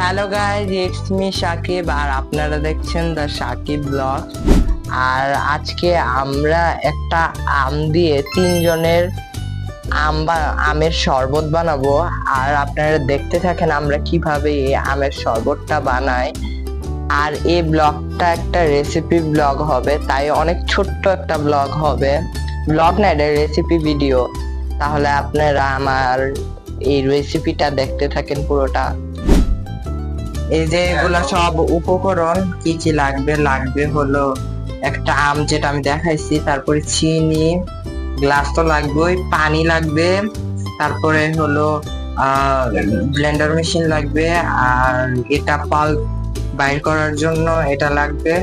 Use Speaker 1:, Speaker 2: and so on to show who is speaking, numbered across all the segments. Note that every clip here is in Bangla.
Speaker 1: Hello guys, it's me Sakib আর আপনারা দেখছেন দ্য সাকিব ব্লগ। আর আজকে আমরা একটা আম দিয়ে তিনজনের আমের শরবত বানাবো। আর আপনারা দেখতে থাকেন আমরা কিভাবে এই আমের শরবতটা বানাই। আর এই ব্লগটা একটা রেসিপি ব্লগ হবে, তাই অনেক ছোট্ট একটা ব্লগ হবে, ব্লগ না, এটা রেসিপি ভিডিও। তাহলে আপনারা আমার এই রেসিপিটা দেখতে থাকেন পুরোটা। এই যে এগুলা সব উপকরণ কি কি লাগবে হলো একটা আম যেটা আমি দেখাইছি, তারপরে চিনি, গ্লাস তো লাগবে, পানি লাগবে, তারপরে হলো ব্লেন্ডার মেশিন লাগবে, আর এটা পাল্প বাইর করার জন্য এটা লাগবে।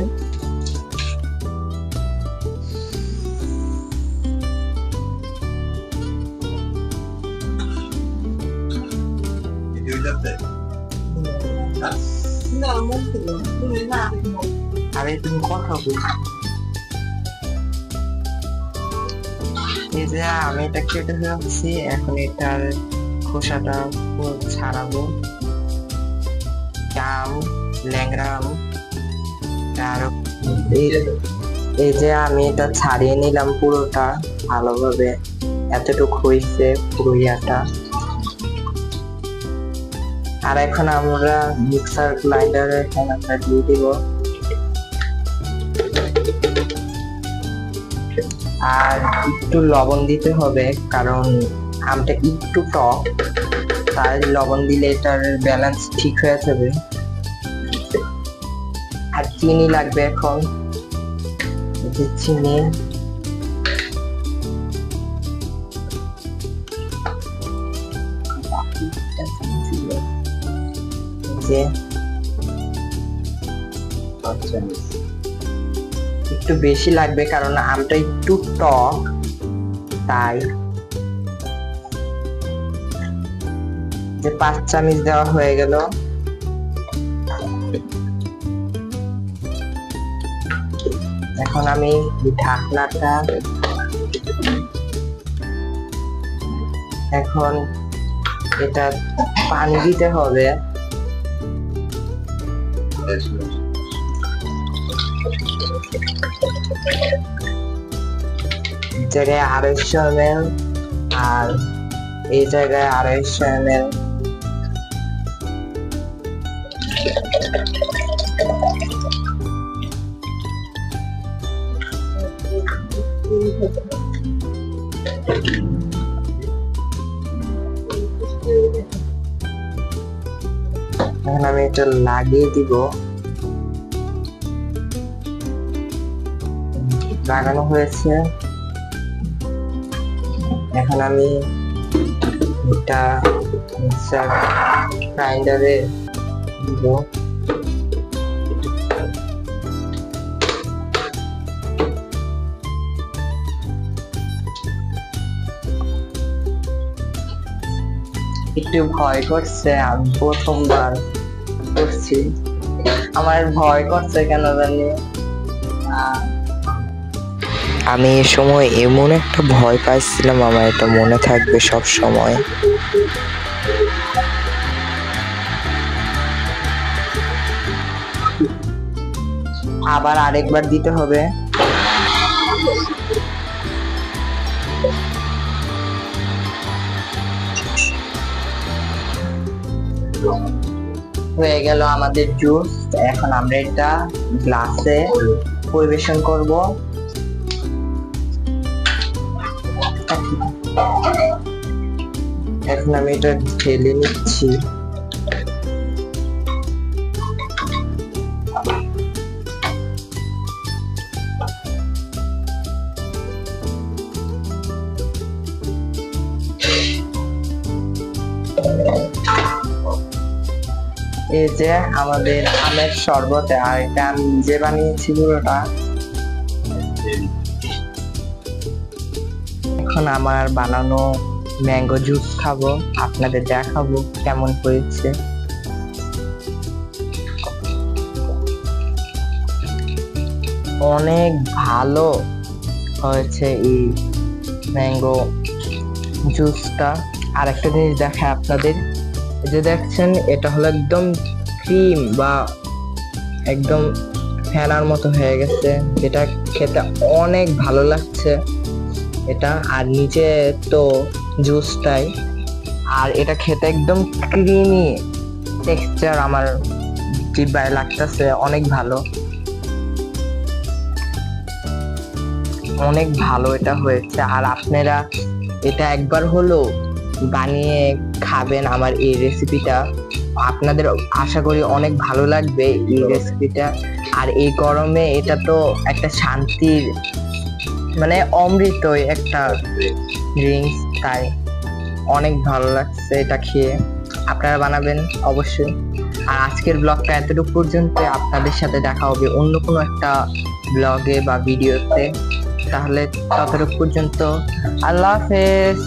Speaker 1: আরে তুমি কথা বল। এই যে আমি এটা কেটে ফেলছি, এখন এটার খোসাটা ছাড়াবো। আম, ল্যাংড়া আম। আর এই যে আমি এটা ছাড়িয়ে নিলাম পুরোটা ভালোভাবে, এতটুকু হয়েছে পুরো ইয়াটা। আর এখন আমরা মিক্সার গ্রাইন্ডারে আমরা দিয়ে দিব। আর একটু লবণ দিতে হবে, কারণ আমটা একটু টক, তাই লবণ দিলে এটার ব্যালেন্স ঠিক হয়ে যাবে। আর চিনি লাগবে, এখন চিনি। একটু বেশি লাগবে কারণ আমটা একটু টক, তাই। যে 5 চামচ দেওয়া হয়ে গেল। এখন আমি ঢাকনাটা, এখন এটা পানি দিতে হবে। জায়গায় 250 ml আর এই জায়গায় 250 ml। এখন আমি এটা লাগিয়ে দিব। লাগানো হয়েছে, এখন আমি এটা মিক্সার গ্রাইন্ডারে দিব। একটু ভয় করছে, আমি প্রথমবার করছি, আমার ভয় করছে কেন জানি। আমি এ সময় এমন একটা ভয় পাইছিলাম, আমার এটা মনে থাকবে সব সময়। আবার আরেকবার দিতে হবে। হয়ে গেল আমাদের জুস। এখন আমরা এটা গ্লাসে পরিবেশন করব। এখন আমি এটা ঢেলে নিচ্ছি। এই যে আমাদের আমের শরবত, আর এটা আমি নিজে বানিয়েছি পুরোটা। এখন আমার বানানো ম্যাঙ্গো জুস খাবো, আপনাদের দেখাবো কেমন হয়েছে। অনেক ভালো হয়েছে এই ম্যাঙ্গো জুসটা। আর একটা জিনিস দেখায় আপনাদের, এই যে দেখছেন এটা হলো একদম ক্রিম বা একদম ফেনার মতো হয়ে গেছে, যেটা খেতে অনেক ভালো লাগছে এটা। আর নিচে তো জুসটাই, আর এটা খেতে একদম ক্রিমি টেক্সচার, আমার জিহ্বায় লাগতেছে অনেক ভালো, অনেক ভালো এটা হয়েছে। আর আপনারা এটা একবার হলো বানিয়ে খাবেন আমার এই রেসিপিটা, আপনাদের আশা করি অনেক ভালো লাগবে এই রেসিপিটা। আর এই গরমে এটা তো একটা শান্তির মানে অমৃতই একটা ড্রিঙ্কস, তাই অনেক ভালো লাগছে এটা খেয়ে। আপনারা বানাবেন অবশ্যই। আর আজকের ব্লগটা এতটুকু পর্যন্ত, আপনাদের সাথে দেখা হবে অন্য কোনো একটা ব্লগে বা ভিডিওতে। তাহলে ততটুকু পর্যন্ত আল্লাহ হাফেজ।